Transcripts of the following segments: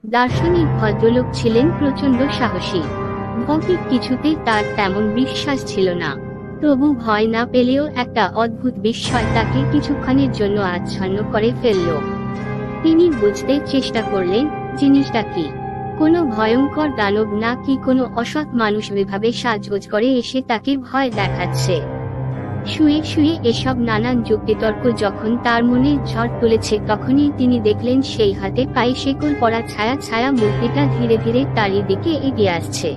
দার্শনিক ভদ্রলোক ছিলেন প্রচণ্ড সাহসী। ভৌতিক কিছুতে তার তেমন বিশ্বাস ছিল না, তবু ভয় না পেলেও একটা অদ্ভুত বিস্ময় তাকে কিছুক্ষণের জন্য আচ্ছন্ন করে ফেলল। তিনি বুঝতে চেষ্টা করলেন জিনিসটা কি, কোনো ভয়ঙ্কর দানব না কি কোনো অসৎ মানুষ এভাবে সাজগোজ করে এসে তাকে ভয় দেখাচ্ছে। শুয়ে শুয়ে এসব নানান যুক্তিতর্ক যখন তার মনে ঝড় তুলেছে, তখনই তিনি দেখলেন সেই হাতে পায়ে শেকল পরা ছায়া ছায়া মূর্তিটা ধীরে ধীরে তারই দিকে এগিয়ে আসছে।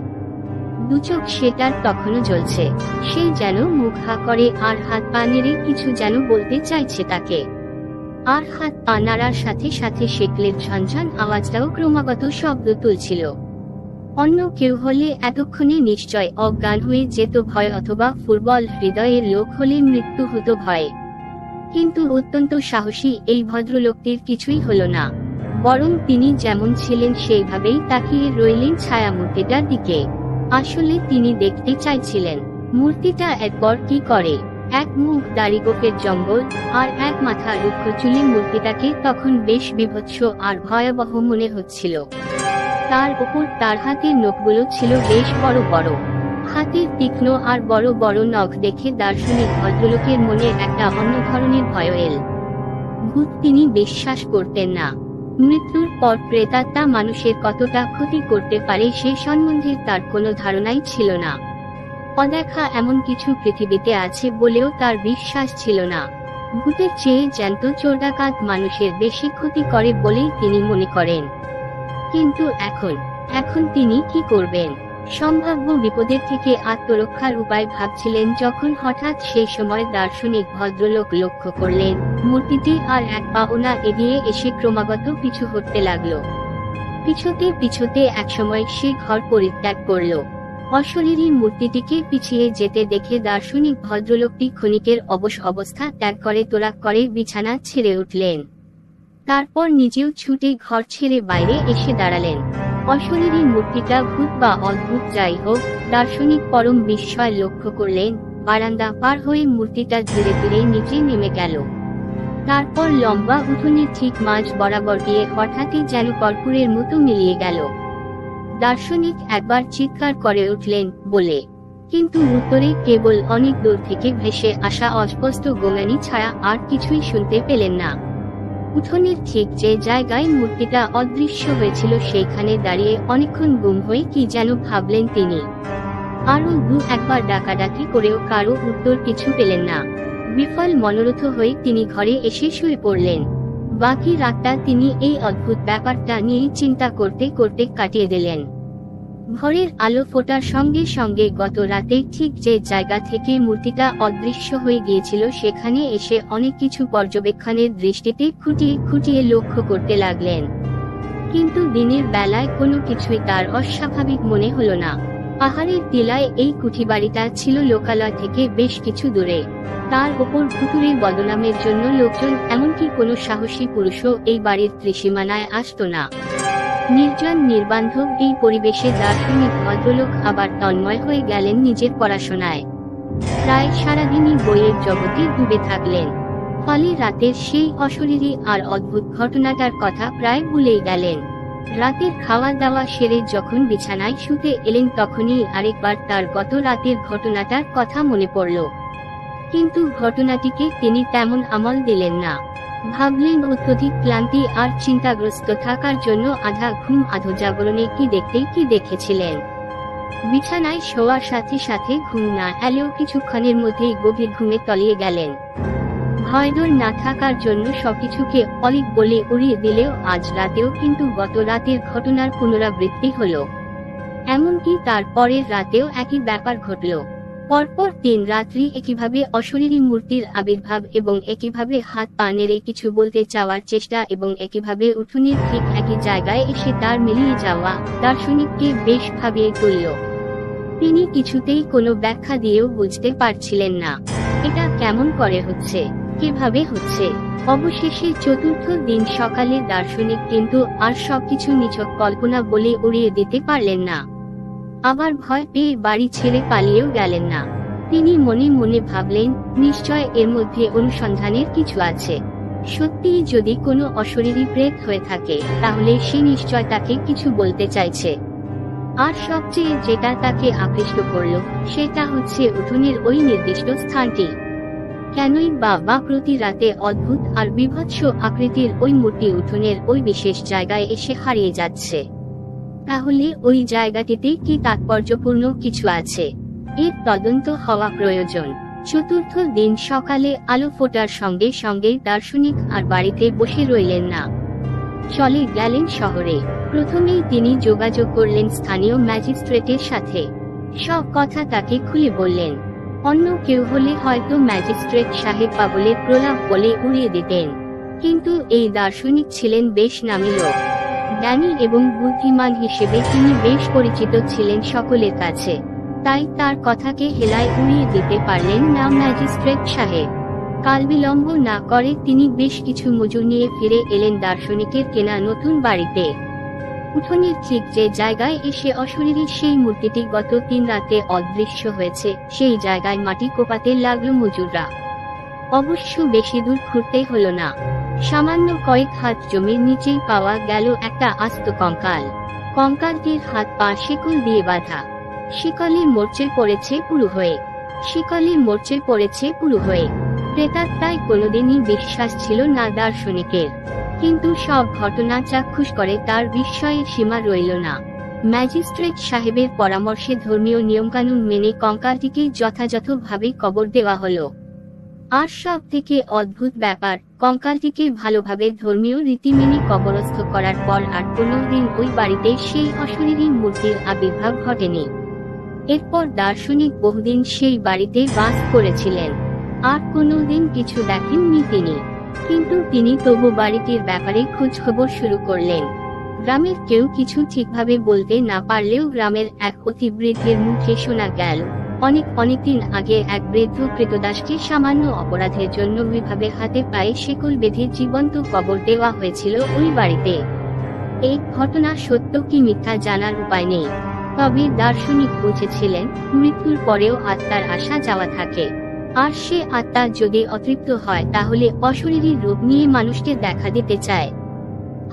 দুচোখ সেটার তখনও জ্বলছে। সে যেন মুখ হা করে আর হাত পা নেড়ে কিছু যেন বলতে চাইছে তাকে। আর হাত পা নাড়ার সাথে সাথে শেকলের ঝনঝন আওয়াজটাও ক্রমাগত শব্দ তুলছিল। অন্য কেউ হলে এতক্ষণে নিশ্চয় অজ্ঞান হয়ে যেত ভয়, অথবা ফুটবল হৃদয়ের লোক হলে মৃত্যু হতো ভয়ে। কিন্তু অত্যন্ত সাহসী এই ভদ্রলোকটির কিছুই হলো না, বরং তিনি যেমন ছিলেন সেইভাবেই তাকিয়ে রইলেন ছায়া মূর্তিটার দিকে। আসলে তিনি দেখতে চাইছিলেন মূর্তিটা এরপর কি করে। এক মুখ দাড়িগোফের জঙ্গল আর এক মাথা রুক্ষ চুলি মূর্তিটাকে তখন বেশ বীভৎস আর ভয়াবহ মনে হচ্ছিল। তার উপর তার হাতের নখগুলো ছিল বেশ বড় বড়। হাতের তীক্ষ্ণ আর বড় বড় নখ দেখে দার্শনিক ভদ্রলোকের মনে একটা অন্য ধরনের ভয় এল। ভূত তিনি বিশ্বাস করতেন না। মৃত্যুর পর প্রেতাত্মা মানুষের কতটা ক্ষতি করতে পারে সে সম্বন্ধে তার কোনো ধারণাই ছিল না। অদেখা এমন কিছু পৃথিবীতে আছে বলেও তার বিশ্বাস ছিল না। ভূতের চেয়ে জ্যান্ত চোর ডাকাত মানুষের বেশি ক্ষতি করে বলেই তিনি মনে করেন। কিন্তু এখন তিনি কি করবেন? সম্ভাব্য বিপদের থেকে আত্মরক্ষার উপায় ভাবছিলেন যখন হঠাৎ সেই সময় দার্শনিক ভদ্রলোক লক্ষ্য করলেন মূর্তিটি আর এক পাও না এগিয়ে এসে ক্রমাগত পিছু হটতে লাগলো। পিছতে পিছতে একসময় সে ঘর পরিত্যাগ করল। অশরীরী মূর্তিটিকে পিছিয়ে যেতে দেখে দার্শনিক ভদ্রলোকটি ক্ষণিকের অবশ অবস্থা ত্যাগ করে তোরাক করে বিছানা ছেড়ে উঠলেন। তারপর নিজেও ছুটে ঘর ছেড়ে বাইরে এসে দাঁড়ালেন। অশরীরী মূর্তিটা ভূত বা অদ্ভুত যাই হোক, দার্শনিক পরম বিস্ময় লক্ষ্য করলেন বারান্দা পার হয়ে মূর্তিটা ধীরে ধীরে নিচে নেমে গেল। তারপর লম্বা উঠোনের ঠিক মাঝ বরাবর গিয়ে হঠাৎই যেন কর্পূরের মতো মিলিয়ে গেল। দার্শনিক একবার চিৎকার করে উঠলেন বলে, কিন্তু উত্তরে কেবল অনেক দূর থেকে ভেসে আসা অস্পষ্ট গোঙানি ছাড়া আর কিছুই শুনতে পেলেন না। উঠোনের ঠিক যে জায়গায় মূর্তিটা অদৃশ্য হয়েছিল সেইখানে দাঁড়িয়ে অনেকক্ষণ গুম হয়ে কি যেন ভাবলেন তিনি। আরো দু একবার ডাকাডাকি করেও কারো উত্তর কিছু পেলেন না। বিফল মনোরথ হয়ে তিনি ঘরে এসে শুয়ে পড়লেন। বাকি রাতটা তিনি এই অদ্ভুত ব্যাপারটা নিয়ে চিন্তা করতে করতে কাটিয়ে দিলেন। ভোরের আলো ফোটার সঙ্গে সঙ্গে গত রাতে ঠিক যে জায়গা থেকে মূর্তিটা অদৃশ্য হয়ে গিয়েছিল সেখানে এসে অনেক কিছু পর্যবেক্ষণের দৃষ্টিতে খুঁটিয়ে খুঁটিয়ে লক্ষ্য করতে লাগলেন। কিন্তু দিনের বেলায় কোনো কিছুই তার অস্বাভাবিক মনে হলো না। পাহাড়ের টিলায় এই কুঠিবাড়িটা ছিল লোকালয় থেকে বেশ কিছু দূরে। তার ওপর ভুতুড়ে বদনামের জন্য লোকজন, এমনকি কোনো সাহসী পুরুষও এই বাড়ির ত্রিসীমানায় আসত না। নির্জন নির্বান্ধব এই পরিবেশে দার্শনিক ভদ্রলোক আবার তন্ময় হয়ে গেলেন নিজের পড়াশোনায়। প্রায় সারাদিনই বইয়ের জগতে ডুবে থাকলেন। ফলে রাতের সেই অশরীরী আর অদ্ভুত ঘটনাটার কথা প্রায় ভুলেই গেলেন। রাতের খাওয়া দাওয়া সেরে যখন বিছানায় শুতে এলেন তখনই আরেকবার তার গত রাতের ঘটনাটার কথা মনে পড়ল। কিন্তু ঘটনাটিকে তিনি তেমন আমল দিলেন না। ভাবলেন অত্যধিক ক্লান্তি আর চিন্তাগ্রস্ত থাকার জন্য আধা ঘুম আধো জাগরণে কি দেখেছিলেন। বিছানায় শোয়ার সাথে সাথে ঘুম না এলেও কিছুক্ষণের মধ্যেই গভীর ঘুমে তলিয়ে গেলেন। ভয়ডর না থাকার জন্য সবকিছুকে অলিক বলে উড়িয়ে দিলেও আজ রাতেও কিন্তু গত রাতের ঘটনার পুনরাবৃত্তি হল। এমনকি তার পরের রাতেও একই ব্যাপার ঘটল। পরপর 3 রাত্রি একইভাবে অশরীরী মূর্তির আবির্ভাব এবং একইভাবে হাত পা নেড়ে কিছু বলতে চাওয়ার চেষ্টা এবং একইভাবে উঠোনের ঠিক একই জায়গায় এসে তার মিলিয়ে যাওয়া দার্শনিককে বেশ ভাবিয়ে তুলল। তিনি কিছুতেই কোনো ব্যাখ্যা দিয়েও বুঝতে পারছিলেন না এটা কেমন করে হচ্ছে, কিভাবে হচ্ছে। অবশেষে চতুর্থ দিন সকালে দার্শনিক কিন্তু আর সবকিছু নিছক কল্পনা বলে উড়িয়ে দিতে পারলেন না। আবার ভয় পেয়ে বাড়ি ছেড়ে পালিয়েও গেলেন না। তিনি মনে মনে ভাবলেন নিশ্চয় এর মধ্যে অনুসন্ধানের কিছু আছে। সত্যিই যদি কোনো অশরীরী প্রেত হয়ে থাকে তাহলে সে নিশ্চয় তাকে কিছু বলতে চাইছে। আর সবচেয়ে যেটা তাকে আকৃষ্ট করল সেটা হচ্ছে উঠোনের ওই নির্দিষ্ট স্থানটি। কেনই বা প্রতি রাতে অদ্ভুত আর বিভৎস আকৃতির ওই মূর্তি উঠোনের ওই বিশেষ জায়গায় এসে হারিয়ে যাচ্ছে? তাহলে ওই জায়গাটিতে কি তাৎপর্যপূর্ণ কিছু আছে? এর তদন্ত হওয়া প্রয়োজন। চতুর্থ দিন সকালে আলো ফোটার সঙ্গে সঙ্গে দার্শনিক আর বাড়িতে বসে রইলেন না, চলে গেলেন শহরে। প্রথমেই তিনি যোগাযোগ করলেন স্থানীয় ম্যাজিস্ট্রেটের সাথে। সব কথা তাকে খুলে বললেন। অন্য কেউ হলে হয়তো ম্যাজিস্ট্রেট সাহেব পাগলের প্রলাপ বলে উড়িয়ে দিতেন, কিন্তু এই দার্শনিক ছিলেন বেশ নামী লোক। জ্ঞানী এবং বুদ্ধিমান হিসেবে তিনি বেশ পরিচিত ছিলেন সকলের কাছে, তাই তার কথাকে হেলায় উড়িয়ে দিতে পারলেন না ম্যাজিস্ট্রেট সাহেব। কালবিলম্ব না করে তিনি বেশ কিছু মজুর নিয়ে ফিরে এলেন দার্শনিকের কেনা নতুন বাড়িতে। উঠোনের ঠিক যে জায়গায় এসে অশরীরী সেই মূর্তিটি গত 3 রাতে অদৃশ্য হয়েছে, সেই জায়গায় মাটি কোপাতে লাগলো মজুররা। অবশ্য বেশি দূর ঘুরতে হলো না, সামান্য কয়েক হাত জমির নিচেই পাওয়া গেল একটা আস্ত কঙ্কাল। কঙ্কালটির হাত পা শিকল দিয়ে বাঁধা, শিকলে মরচে পড়েছে পুরু হয়ে, শিকলে মরচে পড়েছে পুরু হয়ে। প্রেতাত্মায় কোনোদিনই বিশ্বাস ছিল না দার্শনিকের, কিন্তু সব ঘটনা চাক্ষুষ করে তার বিস্ময়ের সীমা রইল না। ম্যাজিস্ট্রেট সাহেবের পরামর্শে ধর্মীয় নিয়মকানুন মেনে কঙ্কালটিকে যথাযথভাবে কবর দেওয়া হলো। আর সব থেকে অদ্ভুত ব্যাপার, কঙ্কালটিকে ভালোভাবে ধর্মীয় রীতি মেনে কবরস্থ করার পর আর কোনোদিন ওই বাড়িতে সেই অশরীরী মূর্তির আবির্ভাব ঘটেনি। এরপর দার্শনিক বহুদিন সেই বাড়িতে বাস করেছিলেন, আর কোনোদিন কিছু দেখেননি তিনি। কিন্তু তিনি তবু বাড়িটির ব্যাপারে খোঁজ খবর শুরু করলেন। গ্রামের কেউ কিছু ঠিকভাবে বলতে না পারলেও গ্রামের এক অতি বৃদ্ধের মুখে শোনা গেল অনেকদিন আগে এক বৃদ্ধ কৃতদাসকে সামান্য অপরাধের জন্য বিভাবে হাতে পায়ে শেকল বেঁধে জীবন্ত কবর দেওয়া হয়েছিল ওই বাড়িতে। এই ঘটনা সত্য কি মিথ্যা জানার উপায় নেই, তবে দার্শনিক বুঝেছিলেন মৃত্যুর পরেও আত্মার আসা যাওয়া থাকে, আর সে আত্মা যদি অতৃপ্ত হয় তাহলে অশরীরী রূপ নিয়ে মানুষকে দেখা দিতে চায়।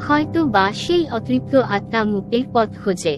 হয়তো বা সেই অতৃপ্ত আত্মা মুক্তির পথ খোঁজে।